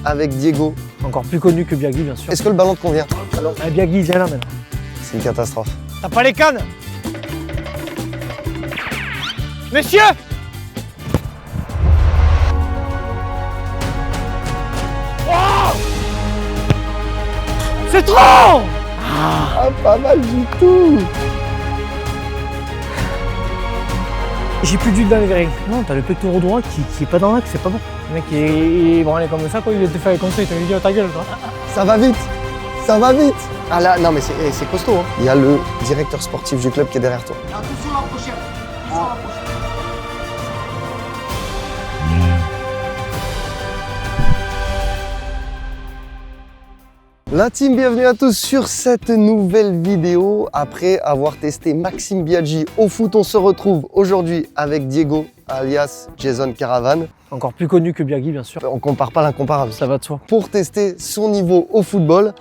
avec Diego. Encore plus connu que Biagui, bien sûr. Est-ce que le ballon te convient? Ah, Biagui, viens là maintenant. C'est une catastrophe. T'as pas les cannes? Messieurs! Oh, c'est trop! Ah, pas mal du tout. J'ai plus d'huile dans les verres. Non, t'as le pectoral droit qui est pas dans l'axe, c'est pas bon. Le mec, il est branlé comme ça, quoi. Il était fait comme ça, il t'a dit à ta gueule, toi. Ça va vite. Ça va vite. Ah là, non mais c'est costaud. Hein. Il y a le directeur sportif du club qui est derrière toi. Attention à la prochaine. Attention à la prochaine. La team, bienvenue à tous sur cette nouvelle vidéo. Après avoir testé Maxime Biaggi au foot, on se retrouve aujourd'hui avec Diego, alias Jason Caravan. Encore plus connu que Biagui, bien sûr. On compare pas l'incomparable. Ça va de soi. Pour tester son niveau au football,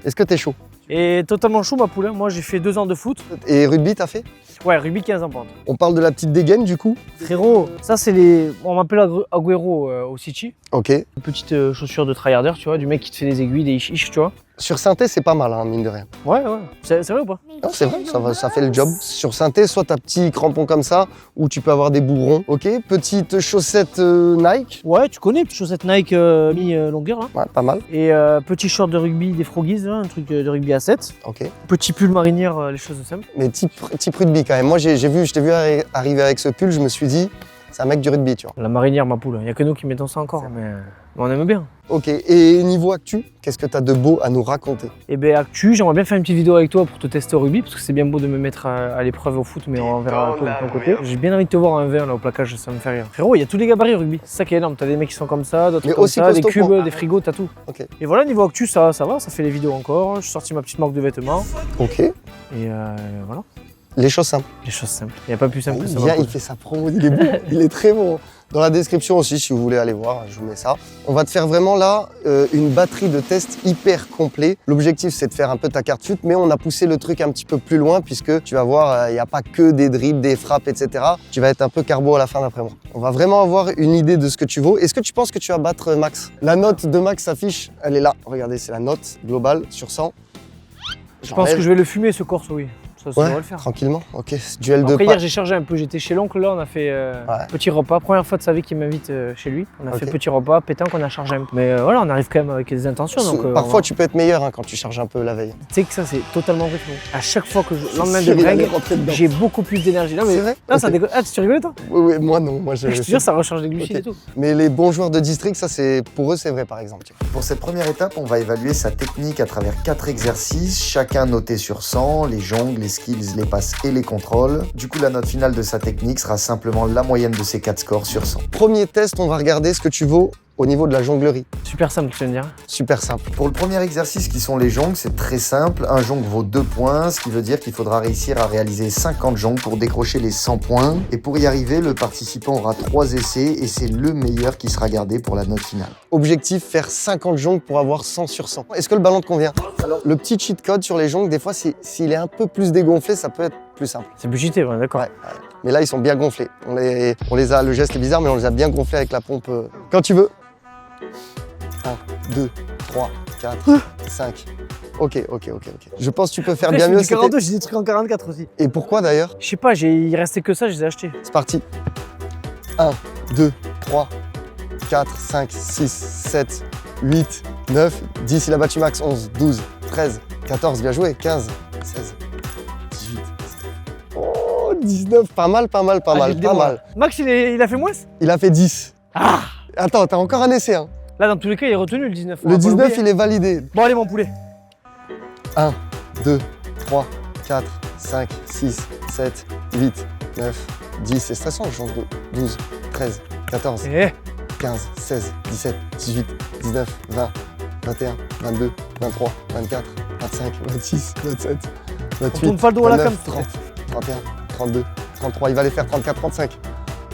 est-ce que t'es chaud? Et totalement chaud, ma poule. Moi, j'ai fait 2 ans de foot. Et rugby, t'as fait? Ouais, rugby 15 ans, par contre. On parle de la petite dégaine du coup? Frérot, ça, c'est les. On m'appelle Agüero au City. Ok. Une petite chaussure de tryharder, tu vois, du mec qui te fait des aiguilles, des ish, tu vois. Sur synthé, c'est pas mal, hein, mine de rien. Ouais. C'est vrai ou pas? Non, c'est vrai, ça fait le job. Sur synthé, soit t'as petit crampon comme ça, ou tu peux avoir des bourrons. Ok, petite chaussette Nike. Ouais, tu connais, petite chaussette Nike mi-longueur, là. Ouais, pas mal. Et petit short de rugby des Froggies, là, un truc de rugby à 7. Ok. Petit pull marinière, les choses simples. Mais type rugby quand même. Moi, je t'ai vu arriver avec ce pull, je me suis dit, c'est un mec du rugby, tu vois. La marinière, ma poule. Il n'y a que nous qui mettons ça encore, mais on aime bien. Ok, et niveau actu, qu'est-ce que t'as de beau à nous raconter? Et bien, actu, j'aimerais bien faire une petite vidéo avec toi pour te tester au rugby, parce que c'est bien beau de me mettre à l'épreuve au foot, mais on verra un peu de ton côté. J'ai bien envie de te voir en 1v1 là au plaquage, ça me fait rire. Frérot, il y a tous les gabarits au rugby, c'est ça qui est énorme. T'as des mecs qui sont comme ça, d'autres Mais comme aussi ça, des costaud, cubes, quoi. des frigos, t'as tout. Ok. Et voilà, niveau actu, ça va, ça fait les vidéos encore. J'ai sorti ma petite marque de vêtements. Ok. Et voilà, Les choses simples. les choses simples. Il n'y a pas plus simple que ça. Viens, il fait sa promo, il est bon, il est très bon. Dans la description aussi, si vous voulez aller voir, je vous mets ça. On va te faire vraiment là une batterie de tests hyper complet. L'objectif, c'est de faire un peu ta carte fut, mais on a poussé le truc un petit peu plus loin puisque tu vas voir, il n'y a pas que des dribbles, des frappes, etc. Tu vas être un peu carbo à la fin d'après moi. On va vraiment avoir une idée de ce que tu vaux. Est-ce que tu penses que tu vas battre Max? La note de Max s'affiche, elle est là. Regardez, c'est la note globale sur 100. Je pense que je vais le fumer ce corse, oui. Ça Ouais, va le faire. tranquillement. Ok, duel de Après, pas. hier, j'ai chargé un peu. J'étais chez l'oncle, là, on a fait petit repas. Première fois de sa vie qu'il m'invite chez lui. On a fait petit repas, pétanque, on a chargé un peu. Mais voilà, on arrive quand même avec des intentions. Donc, Parfois, tu peux être meilleur hein, quand tu charges un peu la veille. Tu sais que ça, c'est totalement vrai. À chaque fois que je lendemain de bringue, j'ai beaucoup plus d'énergie. Non, mais c'est vrai? non, ça déconne. Ah, tu rigolais, toi? Oui, moi non. Moi, Je te jure, ça recharge les glucides et tout. Mais les bons joueurs de district, ça, c'est pour eux, c'est vrai, par exemple. Pour cette première étape, on va évaluer sa technique à travers 4 exercices, chacun noté sur 100, les jongles, les skills, les passes et les contrôles. Du coup, la note finale de sa technique sera simplement la moyenne de ces 4 scores sur 100. Premier test, on va regarder ce que tu vaux au niveau de la jonglerie. Super simple, tu viens de dire. Super simple. Pour le premier exercice qui sont les jongles, c'est très simple. Un jongle vaut 2 points, ce qui veut dire qu'il faudra réussir à réaliser 50 jongles pour décrocher les 100 points. Et pour y arriver, le participant aura 3 essais et c'est le meilleur qui sera gardé pour la note finale. Objectif, faire 50 jongles pour avoir 100 sur 100. Est-ce que le ballon te convient? Le petit cheat code sur les jongles, des fois, s'il est un peu plus dégonflé, ça peut être plus simple. C'est plus cheaté, ouais, d'accord. Ouais. Mais là, ils sont bien gonflés. On les a, le geste est bizarre, mais on les a bien gonflés avec la pompe. Quand tu veux. 1, 2, 3, 4, 5. Ok. Je pense que tu peux faire Après, bien mieux. J'ai 42, j'ai des trucs en 44 aussi. Et pourquoi d'ailleurs? Je sais pas, il restait que ça, je les ai achetés. C'est parti. 1, 2, 3, 4, 5, 6, 7, 8, 9, 10. Il a battu Max. 11, 12, 13, 14. Bien joué. 15, 16, 18. Oh, 19. Pas mal. Max, il a fait moins? Il a fait 10. Ah! Attends, t'as encore un essai. Hein. Là, dans tous les cas, il est retenu le 19. Le 19, il est validé. Bon, allez, mon poulet. 1, 2, 3, 4, 5, 6, 7, 8, 9, 10. C'est stressant, genre 12, 13, 14, 15, 16, 17, 18, 19, 20, 21, 22, 23, 24, 25, 26, 27, 28, tourne pas le dos à la 29, cam. 30, 31, 32, 33. Il va les faire 34, 35,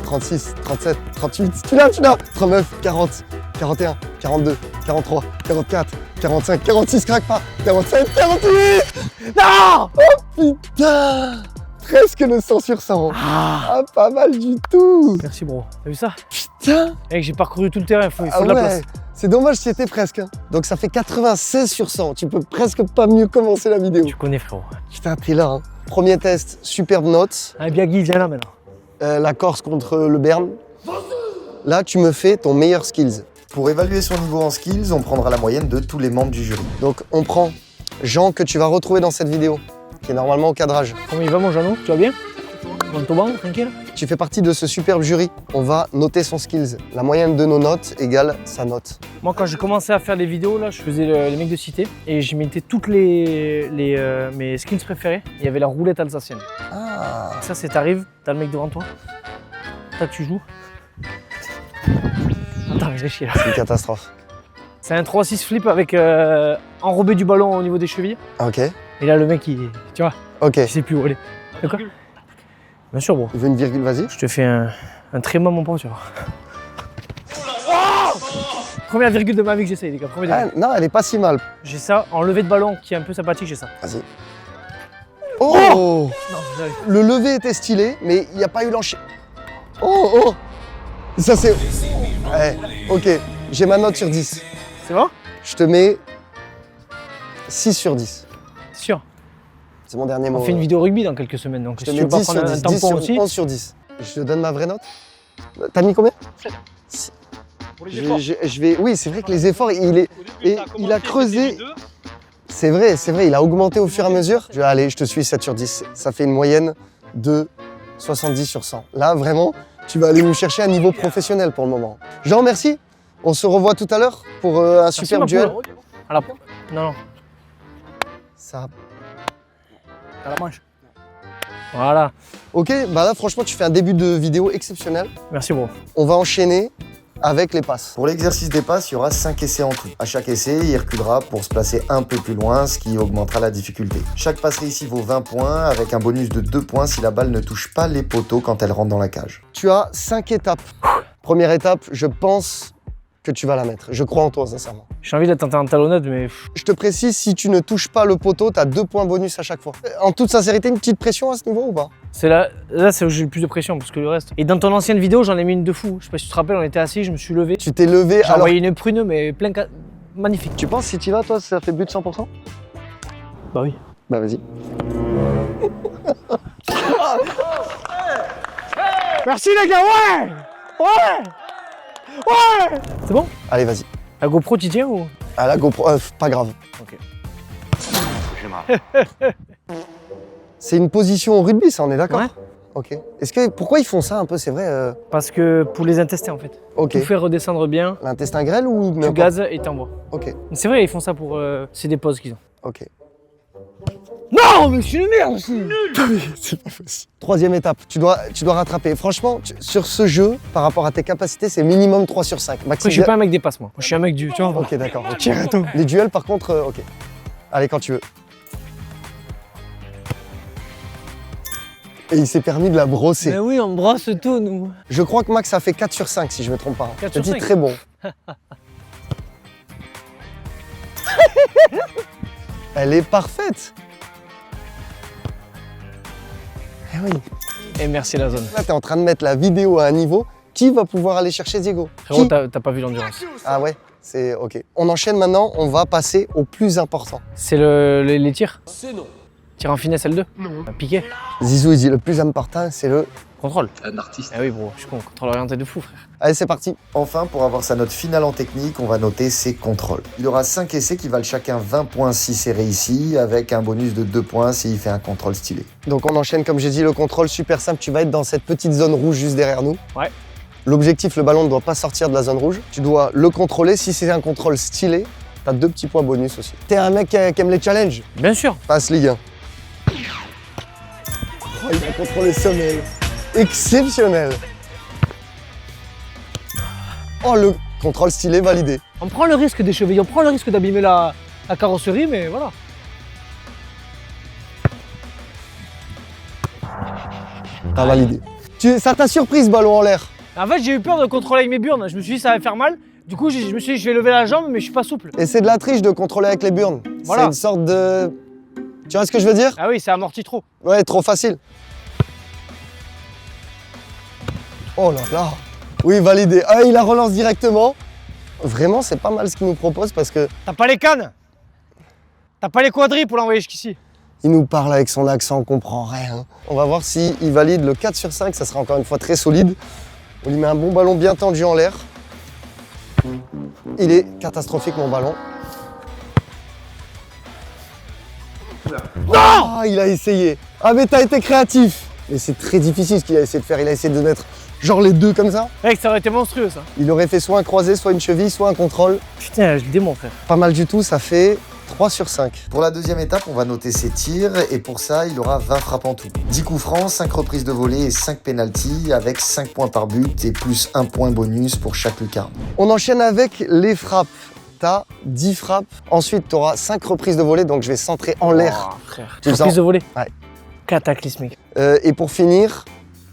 36, 37, 38. Tu l'as 39, 40, 41, 42, 43, 44, 45, 46, craque pas. 47, 48. Non! Putain! presque le 100 sur 100. Ah, pas mal du tout. Merci bro. T'as vu ça? Putain. Mec, j'ai parcouru tout le terrain, il faut Ah de la ouais. place. C'est dommage, tu y étais presque. Hein. Donc ça fait 96 sur 100. Tu peux presque pas mieux commencer la vidéo. Tu connais frérot. Putain, t'es là. Hein. Premier test, superbe note. Ah, Biagui, viens là maintenant. La Corse contre le Berne. Là, tu me fais ton meilleur skills. Pour évaluer son niveau en skills, on prendra la moyenne de tous les membres du jury. Donc on prend Jean que tu vas retrouver dans cette vidéo, qui est normalement au cadrage. Comment il va mon Jeannot? Tu vas bien? Dans le toboggan, tranquille? Tu fais partie de ce superbe jury. On va noter son skills. La moyenne de nos notes égale sa note. Moi, quand j'ai commencé à faire des vidéos, là, je faisais les mecs de cité et j'y mettais toutes mes skills préférés. Il y avait la roulette alsacienne. Ah. Ça, c'est t'arrives, t'as le mec devant toi. Tac, tu joues. Attends, réfléchis là. C'est une catastrophe. C'est un 3-6 flip avec enrobé du ballon au niveau des chevilles. Ok. Et là, le mec, tu vois, Ok. il sait plus où aller. D'accord? Bien sûr, bro. Tu veux une virgule, vas-y. Je te fais un tréma, mon pote, tu vois. Première virgule de ma vie que j'essaye, les gars. Ah, non, elle est pas si mal. J'ai ça en levée de ballon qui est un peu sympathique, j'ai ça. Vas-y. Oh, Non, j'arrive. le lever était stylé, mais il n'y a pas eu l'enchaînement. Oh. Ça c'est... Ouais, ok, j'ai ma note sur 10. C'est bon? Je te mets 6 sur 10. C'est sûr. C'est mon dernier mot. On fait une vidéo rugby dans quelques semaines, donc Je si te tu mets veux pas 10 sur prendre un 10, 10 tampon sur aussi. 11 sur 10. Je te donne ma vraie note. T'as mis combien? Je vais... Oui, c'est vrai que les efforts, il a creusé. C'est vrai, il a augmenté au fur et à mesure. Allez, je te suis 7 sur 10. Ça fait une moyenne de 70 sur 100. Là, vraiment, tu vas aller nous chercher un niveau professionnel pour le moment. Jean, merci. On se revoit tout à l'heure pour un superbe duel. À la... Non. Ça... À la manche. Voilà. Ok, bah là, franchement, tu fais un début de vidéo exceptionnel. Merci, bro. On va enchaîner avec les passes. Pour l'exercice des passes, il y aura 5 essais en tout. À chaque essai, il reculera pour se placer un peu plus loin, ce qui augmentera la difficulté. Chaque passe réussie vaut 20 points, avec un bonus de 2 points si la balle ne touche pas les poteaux quand elle rentre dans la cage. Tu as 5 étapes. Première étape, je pense que tu vas la mettre. Je crois en toi, sincèrement. J'ai envie d'être en talonnade, mais... Je te précise, si tu ne touches pas le poteau, tu as 2 points bonus à chaque fois. En toute sincérité, une petite pression à ce niveau ou pas? C'est là c'est où j'ai le plus de pression, parce que le reste... Et dans ton ancienne vidéo, j'en ai mis une de fou. Je sais pas si tu te rappelles, on était assis, je me suis levé. Tu t'es levé, J'ai alors... envoyé une prune, mais plein... Magnifique. Tu penses, si tu vas, toi, ça fait but de 100%? Bah oui. Bah vas-y. Merci les gars, ouais. C'est bon? Allez, vas-y. La GoPro, tu tiens ou? Ah la GoPro, pas grave. Ok. C'est une position au rugby, ça, on est d'accord? Ouais. Ok. Pourquoi ils font ça un peu, c'est vrai Parce que pour les intestins en fait. Ok. Tout faire redescendre bien, L'intestin grêle ou tu n'importe? gazes et t'envoies. Ok, C'est vrai, ils font ça pour... c'est des pauses qu'ils ont. ok. Non, mais je suis une merde aussi. C'est pas facile. Troisième étape, tu dois rattraper. Franchement, sur ce jeu, par rapport à tes capacités, c'est minimum 3 sur 5. Moi, je suis pas un mec des passes, moi. Je suis un mec du... Tu vois, Ok, d'accord. Les duels, par contre, ok. Allez, quand tu veux. Et il s'est permis de la brosser. Mais oui, on brosse tout, nous. Je crois que Max a fait 4 sur 5, si je me trompe pas. 4 sur Petit 5. très bon. Elle est parfaite. Eh oui. Et merci la zone. Là, t'es en train de mettre la vidéo à un niveau. Qui va pouvoir aller chercher Diego? Frérot, Qui? t'as pas vu l'endurance. Ah ouais, c'est ok. On enchaîne maintenant, on va passer au plus important. C'est les tirs? C'est non. Tir en finesse L2? Non. Un piqué? Zizou, il dit le plus important, c'est le... Contrôle. Un artiste. Ah oui, bro, je suis con. Contrôle orienté de fou, frère. Allez, c'est parti. Enfin, pour avoir sa note finale en technique, on va noter ses contrôles. Il aura 5 essais qui valent chacun 20 points si c'est réussi, avec un bonus de 2 points s'il fait un contrôle stylé. Donc on enchaîne, comme j'ai dit, le contrôle super simple. Tu vas être dans cette petite zone rouge juste derrière nous. Ouais. L'objectif, le ballon ne doit pas sortir de la zone rouge. Tu dois le contrôler. Si c'est un contrôle stylé, t'as 2 petits points bonus aussi. T'es un mec qui aime les challenges. Bien sûr. Passe Ligue 1. Oh, il a contrôlé semelle. Exceptionnel. Oh, le contrôle stylé validé. On prend le risque des chevilles, on prend le risque d'abîmer la carrosserie, mais voilà. T'as validé. Ça t'a surpris ce ballon en l'air. En fait, j'ai eu peur de contrôler avec mes burnes. Je me suis dit ça allait faire mal. Du coup, je me suis dit je vais lever la jambe, mais je suis pas souple. Et c'est de la triche de contrôler avec les burnes. Voilà. C'est une sorte de... Tu vois ce que je veux dire? Ah oui, ça amortit trop. Ouais, trop facile. Oh là là. Oui, validé. Ah, il la relance directement. Vraiment, c'est pas mal ce qu'il nous propose parce que T'as pas les cannes? T'as pas les quadrilles pour l'envoyer jusqu'ici? il nous parle avec son accent, on comprend rien. On va voir s'il valide le 4 sur 5, ça sera encore une fois très solide. On lui met un bon ballon bien tendu en l'air. Il est catastrophique mon ballon. Ah, il a essayé. Ah mais t'as été créatif. Mais c'est très difficile ce qu'il a essayé de faire. Il a essayé de mettre genre les deux comme ça. Mec, ça aurait été monstrueux ça. Il aurait fait soit un croisé, soit une cheville, soit un contrôle. Putain, je le démonte frère. Pas mal du tout, ça fait 3 sur 5. Pour la deuxième étape, on va noter ses tirs et pour ça, il aura 20 frappes en tout. 10 coups francs, 5 reprises de volée et 5 pénaltys avec 5 points par but et plus 1 point bonus pour chaque lucarne. On enchaîne avec les frappes. T'as 10 frappes. Ensuite, t'auras 5 reprises de volée, donc je vais centrer en l'air. Oh, frère. Tu le Reprise sens de volée. Ouais. Cataclysmique. Et pour finir,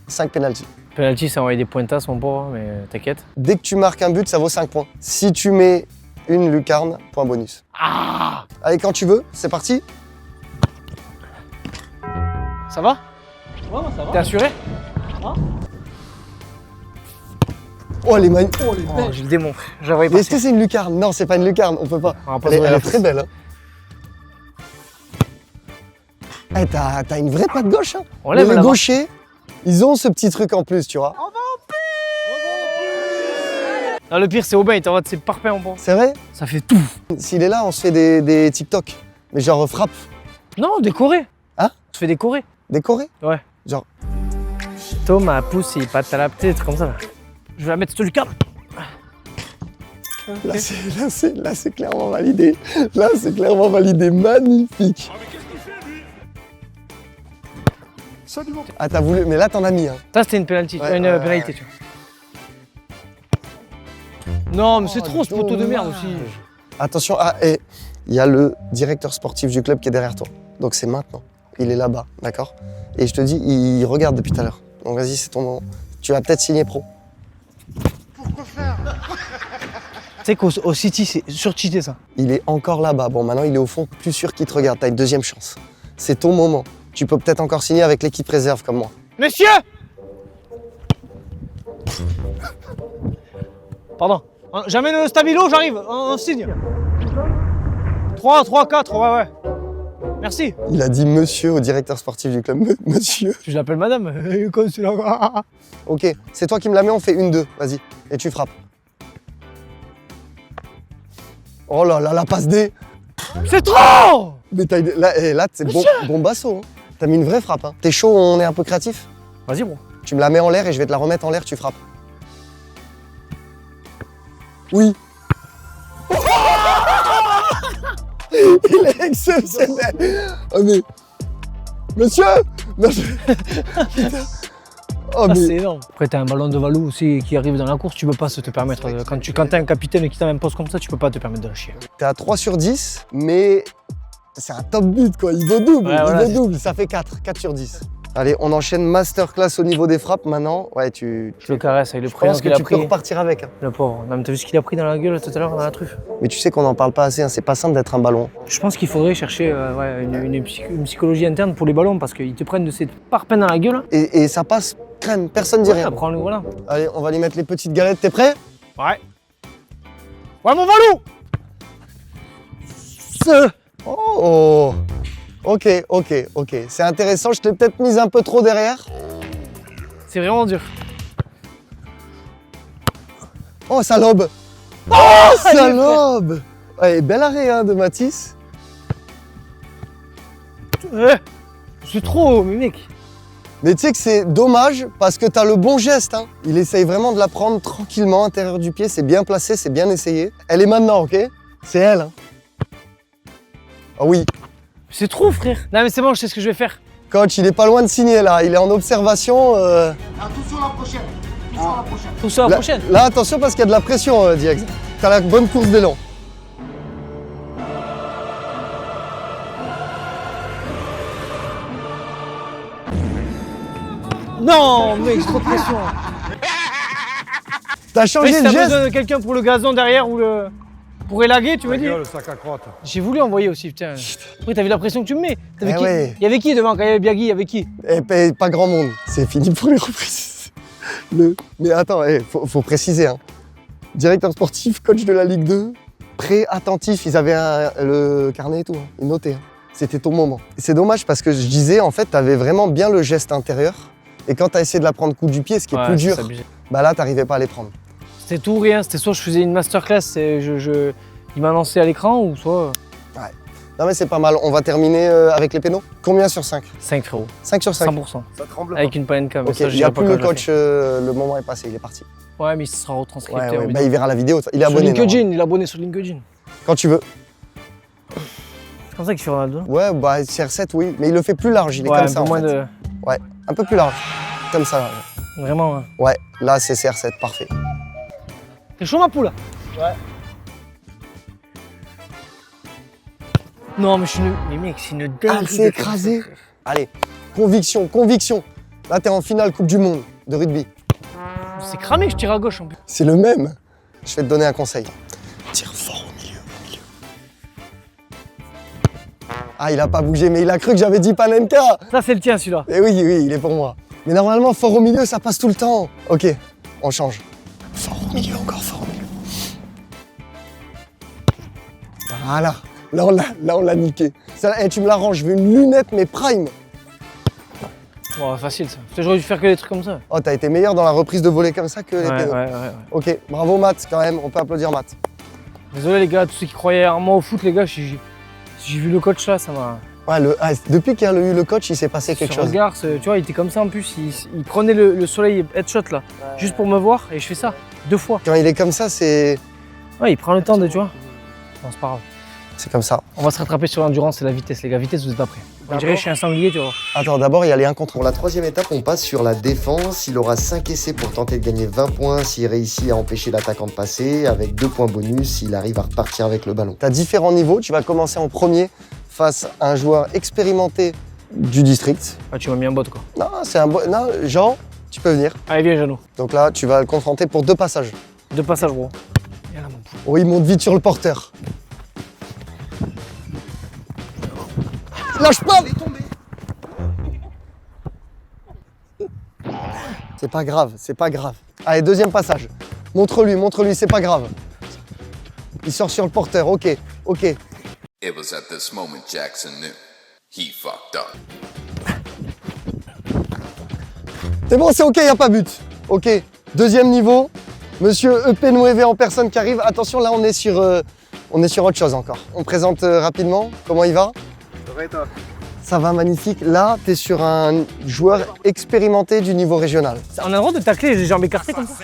5 pénaltys. Penalty, ça envoie des pointasses mon pauvre, mais t'inquiète. Dès que tu marques un but, ça vaut 5 points. Si tu mets une lucarne, point bonus. Ah! Allez, quand tu veux, c'est parti. Ça va? Ouais, ça va. T'es assuré? Oh, elle est magnifique. Oh, je le démonte. Je la voyais Mais est-ce que passer. c'est une lucarne? Non, c'est pas une lucarne, on peut pas. On va pas Elle est, se voir elle la est très belle. Hein. Eh, t'as une vraie patte gauche. Hein. On lève les là-bas. gauchers, ils ont ce petit truc en plus, tu vois. Non, le pire, c'est Aubin, il t'envoie de ses parpaings en bon. C'est vrai? Ça fait tout. S'il est là, on se fait des TikTok. Mais genre frappe. Non, décoré. Hein? On se fait décorer. Décoré? Ouais. Genre. Thomas pousse, il patte à la petite, comme ça. Je vais la mettre sur le cadre. Là, c'est clairement validé. Là, c'est clairement validé. Magnifique. Ah, t'as voulu. Mais là, t'en as mis. Hein. Ça, c'était une pénalité. Ouais, Une pénalité, tu vois. Non, mais c'est trop ce poteau de merde aussi. Attention, ah, et il y a le directeur sportif du club qui est derrière toi. Donc c'est maintenant. Il est là-bas, d'accord? Et je te dis, il regarde depuis tout à l'heure. Donc vas-y, c'est ton moment. Tu vas peut-être signer pro. Tu sais qu'au City, c'est surcheaté ça. Il est encore là-bas. Bon, maintenant, il est au fond, plus sûr qu'il te regarde. T'as une deuxième chance. C'est ton moment. Tu peux peut-être encore signer avec l'équipe réserve comme moi. Monsieur! Pardon. J'amène le stabilo, j'arrive. On signe. 3, 4, ouais. Merci. Il a dit monsieur au directeur sportif du club. Monsieur. Je l'appelle madame. Comme c'est là. Ok, c'est toi qui me la mets, on fait 1-2. Vas-y. Et tu frappes. Oh là là, la passe D. C'est trop! Mais là c'est bon basso. Hein. T'as mis une vraie frappe. Hein. T'es chaud, on est un peu créatif? Vas-y, bro. Tu me la mets en l'air et je vais te la remettre en l'air, tu frappes. Oui. Il est exceptionnel. Oh mais... Monsieur non, Putain. Oh mais... C'est énorme. Après, t'as un ballon de Valou aussi qui arrive dans la course, tu peux pas se te permettre. Quand t'as un capitaine qui t'impose comme ça, tu peux pas te permettre de lâcher. T'es à 3 sur 10, mais c'est un top but quoi. Il vaut double, Ouais, voilà, vaut double. Ça fait 4 sur 10. Allez, on enchaîne masterclass au niveau des frappes maintenant. Ouais, Je le caresse avec le Je prénom pense que qu'il a tu peux pris. repartir avec. Hein. Le pauvre. Non, mais t'as vu ce qu'il a pris dans la gueule tout à l'heure dans la truffe? Mais tu sais qu'on n'en parle pas assez, hein. C'est pas simple d'être un ballon. Je pense qu'il faudrait chercher une psychologie interne pour les ballons parce qu'ils te prennent de ces parpaings dans la gueule. Et ça passe crème, personne dit rien. Prends-le, voilà. Allez, on va lui mettre les petites galettes, t'es prêt? Ouais. Ouais, mon Valou! Oh! Ok. C'est intéressant, je t'ai peut-être mise un peu trop derrière. C'est vraiment dur. Oh, ça lobe! Oh, ça lobe! Ouais, bel arrêt hein, de Matisse. C'est trop, mais mec. Mais tu sais que c'est dommage parce que t'as le bon geste. Hein. Il essaye vraiment de la prendre tranquillement, intérieur du pied. C'est bien placé, c'est bien essayé. Elle est maintenant, ok? C'est elle. Hein. Ah oui. C'est trop, frère. Non, mais c'est bon, je sais ce que je vais faire. Coach, il est pas loin de signer là. Il est en observation. Attention la prochaine. Attention la prochaine. Tout ça à la Là, prochaine. là, attention parce qu'il y a de la pression, Diex. T'as la bonne course d'élan. Non, mec, c'est trop de pression. T'as Mais changé si le t'as geste. besoin de quelqu'un pour le gazon derrière ou le. Pour élaguer, tu me dis. Le sac à crotte. J'ai voulu envoyer aussi, putain. Après, t'as vu la pression que tu me mets. T'avais Eh qui ouais. Il y avait qui devant quand il y avait Biagui? Il y avait qui? Et pas grand monde. C'est fini pour les reprises. Mais attends, faut préciser. Hein. Directeur sportif, coach de la Ligue 2, prêt, attentif. Ils avaient le carnet et tout. Hein. Ils notaient. Hein. C'était ton moment. C'est dommage parce que je disais, en fait, t'avais vraiment bien le geste intérieur. Et quand t'as essayé de la prendre coup du pied, ce qui est plus dur, bah là, t'arrivais pas à les prendre. C'était tout ou rien. C'était soit je faisais une masterclass et il m'a lancé à l'écran ou soit... Ouais. Non mais c'est pas mal. On va terminer avec les pénaux. Combien sur 5? 5 frérot. 5 sur 5. 100%. Ça tremble Avec une panenka. Ok, il n'y a plus le coach, le moment est passé, il est parti. Ouais, mais il sera retranscrit. Ouais, bah, il verra la vidéo. Il est sur abonné. LinkedIn, il est abonné sur LinkedIn. Quand tu veux. C'est comme ça qu'il fait Ronaldo. Ouais, bah CR7, oui. Mais il le fait plus large, il est comme ça en fait. Ouais, un peu plus large. Comme ça. Vraiment. Hein. Ouais, là c'est CR7, parfait. T'es chaud ma poule? Ouais. Non mais je suis une... Mais mec, c'est une dingue. Ah, elle s'est écrasée. Allez, conviction, conviction. Là t'es en finale Coupe du Monde de rugby. C'est cramé que je tire à gauche en plus. C'est le même. Je vais te donner un conseil. Tire fort au milieu, Ah, il a pas bougé, mais il a cru que j'avais dit Panenka. Ça c'est le tien celui-là. Eh oui, il est pour moi. Mais normalement, fort au milieu, ça passe tout le temps. Ok, on change. Fort au milieu, encore fort au milieu. Voilà. Là, on l'a niqué. Ça, tu me l'arranges, je veux une lunette, mais prime. Bon, facile ça. J'aurais dû faire que des trucs comme ça. Oh, t'as été meilleur dans la reprise de volée comme ça que les pénaux. Ouais. Ok, bravo Matt, quand même. On peut applaudir Matt. Désolé les gars, tous ceux qui croyaient en moi au foot, les gars, j'ai vu le coach là, ça m'a... Ouais, depuis qu'il y a eu le coach, il s'est passé quelque chose. Regarde, tu vois, il était comme ça en plus. Il prenait le soleil headshot là, juste pour me voir, et je fais ça 2 fois. Quand il est comme ça, c'est... Ouais, il prend le temps de, tu vois. Bon, c'est pas grave. C'est comme ça. On va se rattraper sur l'endurance et la vitesse, les gars. Vitesse, vous êtes pas prêts. On dirait que je suis un sanglier, tu vois. Attends, d'abord, il y a les 1 contre 1. Pour la 3e étape, on passe sur la défense. Il aura 5 essais pour tenter de gagner 20 points s'il réussit à empêcher l'attaquant de passer, avec 2 points bonus s'il arrive à repartir avec le ballon. Tu as différents niveaux. Tu vas commencer en premier face à un joueur expérimenté du district. Ah, tu m'as mis un bot, quoi. Non, c'est un bon... Non, Jean, tu peux venir. Allez, viens, Jeannot. Donc là, tu vas le confronter pour 2 passages. 2 passages, gros. Viens là, mon poulet. Oh, il monte vite sur le porteur. Lâche pas! C'est pas grave, c'est pas grave. Allez, 2e passage. Montre-lui, c'est pas grave. Il sort sur le porteur, ok. It was at this moment Jackson knew he fucked up. C'est bon, c'est ok, y a pas but. Ok, 2e niveau. Monsieur EP9 en personne qui arrive. Attention, là, on est sur autre chose encore. On présente rapidement comment il va. Ça va et toi? Ça va magnifique. Là, tu es sur un joueur expérimenté du niveau régional. On a le droit de tacler les jambes écartées comme ça?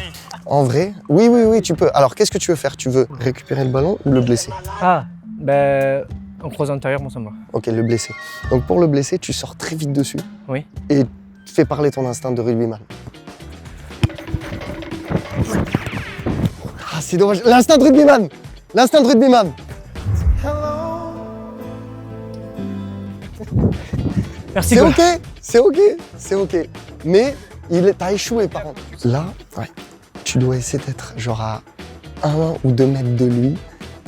En vrai, oui, tu peux. Alors, qu'est-ce que tu veux faire? Tu veux récupérer le ballon ou le blesser? Ah, ben, en croisant intérieur, moi ça me va. Ok, le blesser. Donc, pour le blesser, tu sors très vite dessus. Oui. Et fais parler ton instinct de rugbyman. Ah, c'est dommage. L'instinct de rugbyman! L'instinct de rugbyman! Merci, C'est ok. Mais t'as échoué par contre. Là, ouais, tu dois essayer d'être genre à 1 ou 2 mètres de lui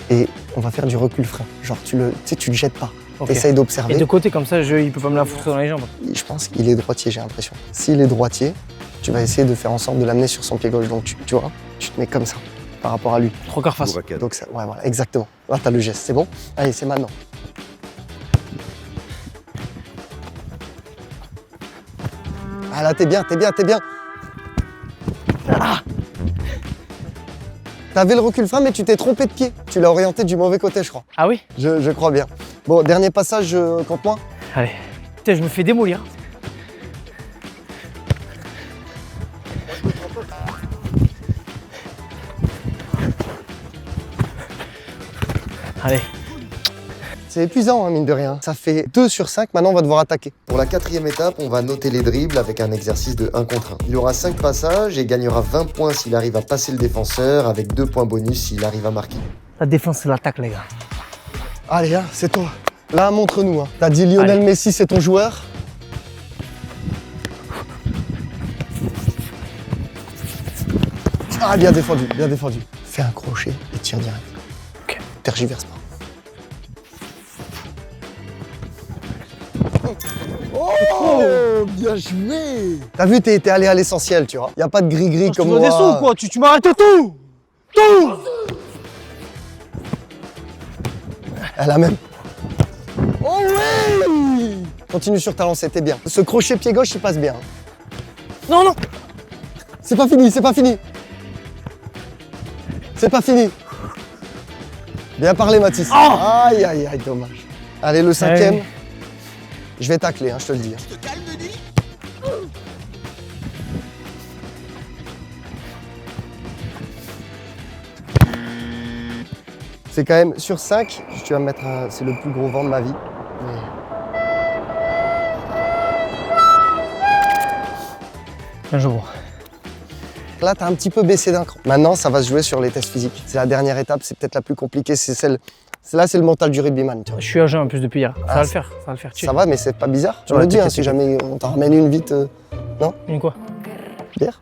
et on va faire du recul frein. Genre tu le jettes pas. Okay. Essaye d'observer. Et de côté comme ça, il peut pas me la foutre dans les jambes. Je pense qu'il est droitier, j'ai l'impression. S'il est droitier, tu vas essayer de faire en sorte de l'amener sur son pied gauche. Donc tu vois, tu te mets comme ça par rapport à lui. 3 quarts face. Donc ça, ouais, voilà, exactement. Là, t'as le geste, c'est bon? Allez, c'est maintenant. Ah là, t'es bien. Ah! T'avais le recul frein, mais tu t'es trompé de pied. Tu l'as orienté du mauvais côté, je crois. Ah oui? Je crois bien. Bon, dernier passage contre moi. Allez. Putain, je me fais démolir. Allez. C'est épuisant, hein, mine de rien. Ça fait 2 sur 5, maintenant on va devoir attaquer. Pour la 4e étape, on va noter les dribbles avec un exercice de 1 contre 1. Il aura 5 passages et gagnera 20 points s'il arrive à passer le défenseur, avec 2 points bonus s'il arrive à marquer. La défense, c'est l'attaque, les gars. Allez, hein, c'est toi. Là, montre-nous. Hein. T'as dit Lionel Messi, c'est ton joueur. Ah, bien défendu. Fais un crochet et tire direct. Ok. Tergiverse pas. Oh, bien joué. T'as vu, t'es allé à l'essentiel, tu vois. Y a pas de gris-gris comme moi. Tu veux des sous ou quoi? Tu m'arrêtes tout. Tout. Elle a même... Oh oui. Continue sur ta lancée, t'es bien. Ce crochet pied gauche, il passe bien. Non, non. C'est pas fini, c'est pas fini. C'est pas fini. Bien parlé, Mathis. Aïe, aïe, aïe, dommage. Allez, le 5e. Ouais. Je vais tacler, hein, je te le dis. C'est quand même sur 5, tu vas me mettre un... C'est le plus gros vent de ma vie. Mais... Je vois. Là, t'as un petit peu baissé d'un cran. Maintenant, ça va se jouer sur les tests physiques. C'est la dernière étape, c'est peut-être la plus compliquée. C'est celle... Là, c'est le mental du rugbyman. Tu vois. Je suis à jeun en plus depuis hier. Ça va le faire. Ça va le faire. Ça va, mais c'est pas bizarre. Tu Ouais, me le dis, hein, t'inquiète, si jamais on t'en ramène une vite. Non? Une quoi? Bière?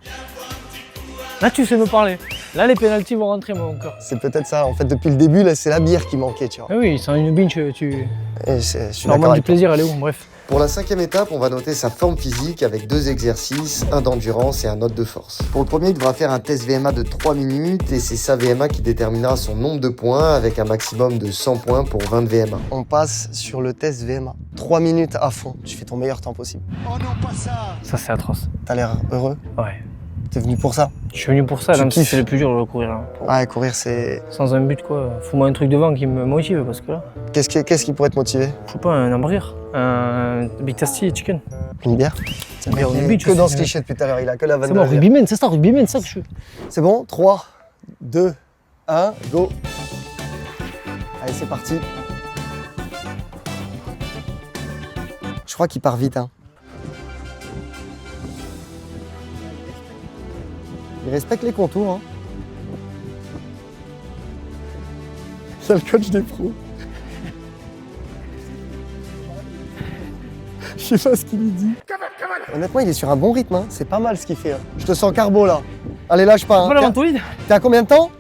Là, tu sais me parler. Là, les pénaltys vont rentrer, mon cœur. C'est peut-être ça. En fait, depuis le début, là, c'est la bière qui manquait, tu vois. Ah oui, sans une binge, tu. Et je suis d'accord Normalement, du avec toi. plaisir, elle est où? Bref. Pour la 5e étape, on va noter sa forme physique avec 2 exercices, un d'endurance et un autre de force. Pour le premier, il devra faire un test VMA de 3 minutes et c'est sa VMA qui déterminera son nombre de points avec un maximum de 100 points pour 20 de VMA. On passe sur le test VMA. 3 minutes à fond. Tu fais ton meilleur temps possible. Oh non, pas ça. Ça, c'est atroce. T'as l'air heureux. Ouais. T'es venu pour ça. Je suis venu pour ça, Tu même si kiffes. c'est le plus dur de courir. Là. Ouais, courir, c'est... Sans un but, quoi. Faut-moi un truc devant qui me motive, parce que là, Qu'est-ce qui pourrait te motiver? je sais pas, un hamburger, un Big Tasty Chicken. Une bière? C'est Mais on est que bitch aussi, dans ce c'est cliché depuis tout à l'heure. Il a que la vanne C'est de bon, la bière. rugbyman, c'est ça, rugbyman, c'est ça que je suis. C'est bon? 3, 2, 1, go. Allez, c'est parti. Je crois qu'il part vite, hein. Il respecte les contours, hein. C'est le coach des pros. Je sais pas ce qu'il lui dit. Honnêtement, il est sur un bon rythme, hein. C'est pas mal ce qu'il fait. Hein. Je te sens carbo là. Allez, lâche pas. C'est pas Hein. la ventolide? T'es à combien de temps?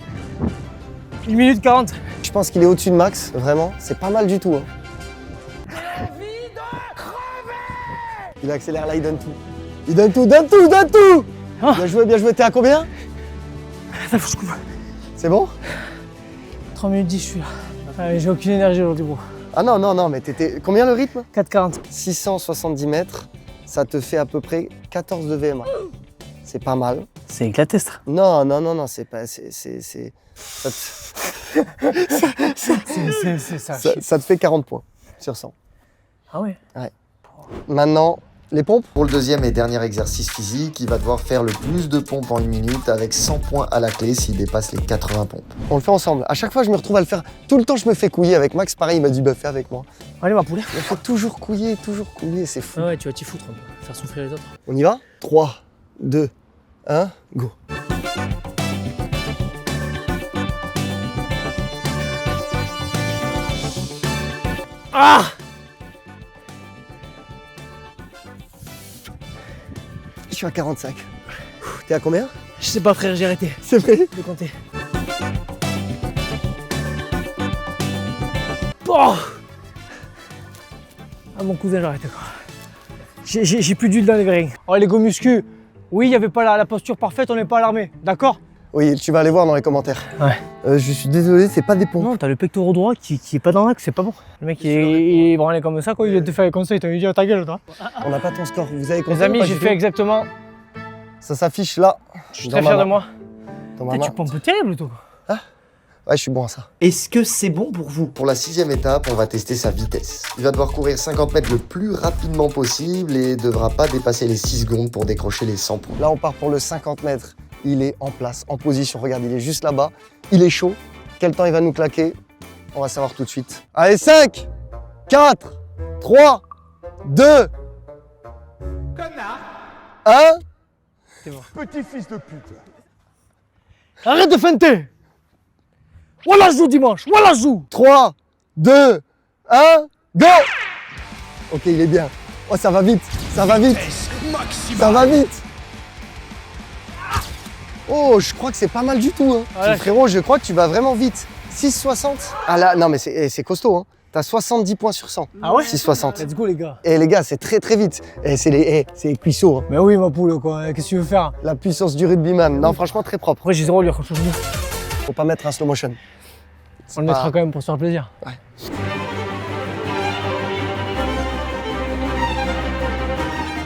1 minute 40. Je pense qu'il est au-dessus de Max, vraiment. C'est pas mal du tout. Hein. Il accélère là, il donne tout. Il donne tout, donne tout, donne tout. Ah. Bien joué, bien joué. T'es à combien? Attends, faut que je coupe. C'est bon? 3 minutes 10, je suis là. J'ai aucune énergie aujourd'hui, bro. Ah non, non, non, mais t'étais... Combien le rythme? 4,40. 670 mètres, ça te fait à peu près 14 de VMA. C'est pas mal. C'est éclaté, ça. Non, non, non, non, c'est pas... C'est... Ça C'est ça. ça te fait 40 points sur 100. Ah ouais? Maintenant, les pompes? Pour le deuxième et dernier exercice physique, il va devoir faire le plus de pompes en 1 minute avec 100 points à la clé s'il dépasse les 80 pompes. On le fait ensemble. À chaque fois, je me retrouve à le faire. Tout le temps, je me fais couiller avec Max. Pareil, il m'a dit, bah, fais avec moi. Allez, ma poulet. Il me fait toujours couiller, c'est fou. Ah ouais, tu vas t'y foutre un peu. Faire souffrir les autres. On y va? 3, 2, 1, go. Ah! Je suis à 45. T'es à combien? Je sais pas, frère, j'ai arrêté C'est vrai? de compter. Oh! Ah, mon cousin, j'ai arrêté quoi. J'ai plus d'huile dans les vérings. Oh, les go muscu. Oui, il n'y avait pas la posture parfaite, on n'est pas à l'armée, d'accord? Oui, tu vas aller voir dans les commentaires. Ouais. Je suis désolé, c'est pas des pompes. Non, t'as le pectoral droit qui est pas dans l'axe, c'est pas bon. Le mec, il est branlé comme ça, quoi. Il vient te faire les conseils, t'as lui dit à ta gueule, toi. On n'a pas ton score. Vous avez Les compté ou amis, pas j'ai du fait tout exactement. Ça s'affiche là. Je suis très fier de moi. Dans ma Putain, main. tu pompes terrible, toi. Ouais, je suis bon à ça. Est-ce que c'est bon pour vous? Pour la 6e étape, on va tester sa vitesse. Il va devoir courir 50 mètres le plus rapidement possible et devra pas dépasser les 6 secondes pour décrocher les 100 points. Là, on part pour le 50 mètres. Il est en place, en position. Regarde, il est juste là-bas. Il est chaud. Quel temps il va nous claquer? On va savoir tout de suite. Allez, 5, 4, 3, 2, 1. Petit fils de pute. Arrête de feinter. Voilà, je joue dimanche. Voilà, je joue. 3, 2, 1, go! Ok, il est bien. Oh, ça va vite, ça va vite, ça va vite. Oh, je crois que c'est pas mal du tout. Hein. Ouais. Frérot, je crois que tu vas vraiment vite. 6,60. Ah là, non mais c'est costaud. Hein. T'as 70 points sur 100. Ah ouais 6,60. Let's go les gars. Et les gars, c'est très très vite. Et c'est les cuisseaux, hein. Mais oui ma poule quoi, qu'est-ce que tu veux faire? La puissance du rugbyman. Non, franchement, très propre. Après j'ai 0 à lui franchement. Faut pas mettre un slow motion. On le mettra quand même pour se faire plaisir. Ouais.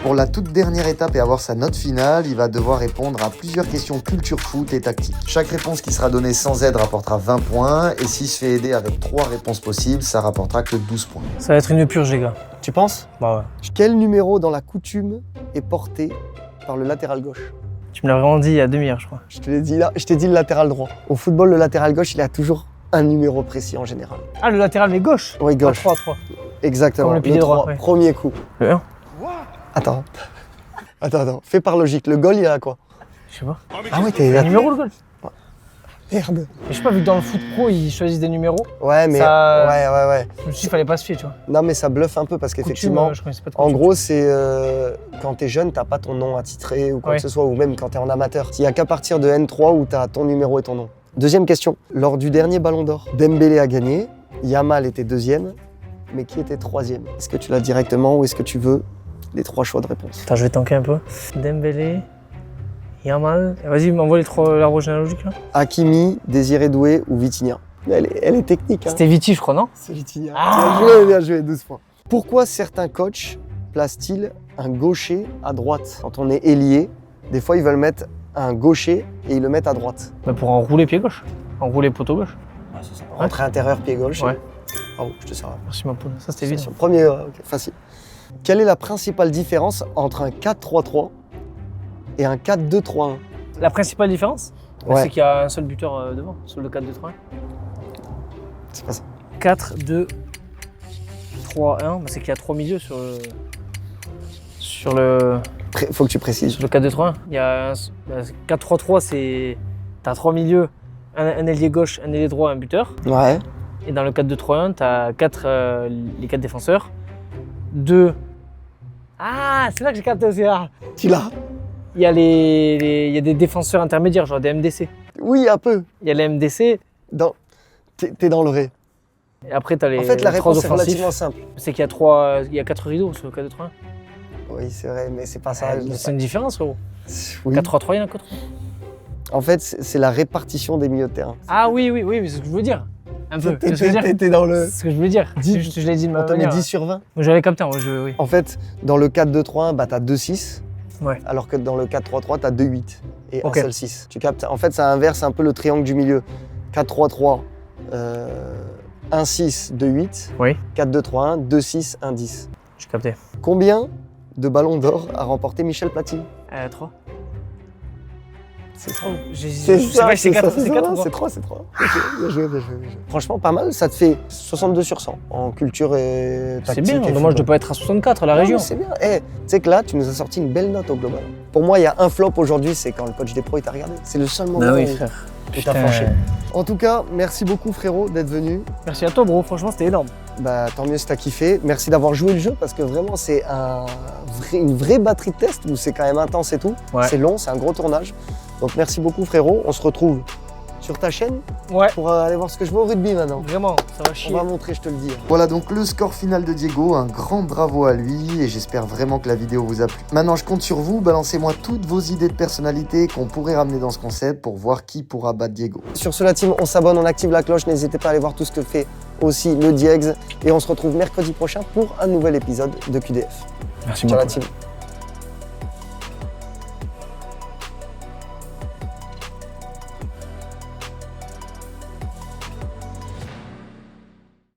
Pour la toute dernière étape et avoir sa note finale, il va devoir répondre à plusieurs questions culture foot et tactique. Chaque réponse qui sera donnée sans aide rapportera 20 points et s'il se fait aider avec 3 réponses possibles, ça rapportera que 12 points. Ça va être une purge les gars. Tu penses? Bah ouais. Quel numéro dans la coutume est porté par le latéral gauche? Tu me l'as vraiment dit il y a demi-heure je crois. Je te l'ai dit là, je t'ai dit le latéral droit. Au football, le latéral gauche, il a toujours un numéro précis en général. Ah le latéral mais gauche? Oui, gauche. 3. Exactement. Comme le pilier droit, 3, ouais. premier coup. Le 1? Attends. Attends. Fais par logique. Le goal, il a quoi? Je sais pas. Ah ouais, t'es Un là. numéro le goal? Merde. Mais je sais pas vu que dans le foot pro ils choisissent des numéros. Ouais, mais. Ça- Ouais. Je me suis dit fallait pas se fier tu vois. Non, mais ça bluffe un peu parce qu'effectivement. Je connaissais pas de En coutume. gros, c'est quand t'es jeune, t'as pas ton nom attitré ou quoi Ouais. que ce soit, ou même quand t'es en amateur. Il y a qu'à partir de N3 où t'as ton numéro et ton nom. Deuxième question. Lors du dernier Ballon d'Or, Dembélé a gagné, Yamal était deuxième, mais qui était troisième? Est-ce que tu l'as directement ou est-ce que tu veux les 3 choix de réponse? Attends, je vais tanker un peu. Dembélé, Yamal. Vas-y, m'envoie l'arbre généalogique là. Hakimi, Désiré Doué ou Vitinha? Elle est technique, hein. C'était Viti, je crois, non? C'est Vitinha. Ah. Bien joué, 12 points. Pourquoi certains coachs placent-ils un gaucher à droite? Quand on est ailier, des fois ils veulent mettre un gaucher et ils le mettent à droite. Bah pour enrouler pied gauche. Enrouler poteau gauche. Entrée intérieure, pied gauche. Ouais. Bravo, je te sers. Merci ma poule. Ça c'était vite. Premier, ok, facile. Quelle est la principale différence entre un 4-3-3 et un 4-2-3-1? La principale différence, Ouais. c'est qu'il y a un seul buteur devant, sur le 4-2-3-1. C'est pas ça. 4-2-3-1, c'est qu'il y a 3 milieux sur le Faut que tu précises. sur le 4-2-3-1. Il y a 4-3-3, c'est t'as 3 milieux, un ailier gauche, un ailier droit, un buteur. Ouais. Et dans le 4-2-3-1, t'as les 4 défenseurs. 2. Ah, c'est là que j'ai capté aussi. Ah. Tu l'as? Il y a il y a des défenseurs intermédiaires, genre des MDC. Oui, un peu. Il y a les MDC, T'es dans le ré. et après t'as les En fait, la 3 réponse est offensifs. relativement simple. C'est qu'il y a 4 rideaux sur le 4-2-3-1. Oui, c'est vrai, mais c'est pas ça. C'est une différence, frérot. Oui. 4-3-3, il y en a que 3. En fait, c'est la répartition des milieux de terrain. Ah oui, mais c'est ce que je veux dire. Un peu. C'est ce que je veux dire. T'es dans le. C'est ce que je voulais dire. Dix. Je l'ai dit de ma On te met manière. 10 sur 20. J'avais capté, oui. En fait, dans le 4-2-3-1, bah, t'as 2-6. Ouais. Alors que dans le 4-3-3, t'as 2-8 et Ok. un seul 6. Tu captes? En fait, ça inverse un peu le triangle du milieu. 4-3-3, 1-6, 2-8. Oui. 4-2-3-1, 2-6, 1-10. J'ai capté. Combien de ballons d'or a remporté Michel Platini? 3. C'est ça. C'est vrai que c'est 4 c'est ou pas C'est 3. Bien joué. Franchement, pas mal. Ça te fait 62 sur 100 en culture et C'est tactique. bien, et dommage de football. pas être à 64 à la Non, région. mais c'est bien. Tu sais que là, tu nous as sorti une belle note au global. Pour moi, il y a un flop aujourd'hui, c'est quand le coach des pros il t'a regardé. C'est le seul moment Bah oui, où frère. où t'as flanché. En tout cas, merci beaucoup frérot d'être venu. Merci à toi, bro. Franchement, c'était énorme. Bah, tant mieux si t'as kiffé. Merci d'avoir joué le jeu parce que vraiment, c'est une vraie batterie de test où c'est quand même intense et tout. Ouais. C'est long, c'est un gros tournage. Donc merci beaucoup frérot. On se retrouve sur ta chaîne Ouais. pour aller voir ce que je vois au rugby maintenant. Vraiment, ça va On chier. va montrer, je te le dis. Voilà donc le score final de Diego, un grand bravo à lui et j'espère vraiment que la vidéo vous a plu. Maintenant je compte sur vous, balancez-moi toutes vos idées de personnalité qu'on pourrait ramener dans ce concept pour voir qui pourra battre Diego. Sur ce la team, on s'abonne, on active la cloche. N'hésitez pas à aller voir tout ce que fait aussi le Diegs. Et on se retrouve mercredi prochain pour un nouvel épisode de QDF. Merci Ciao la beaucoup. team.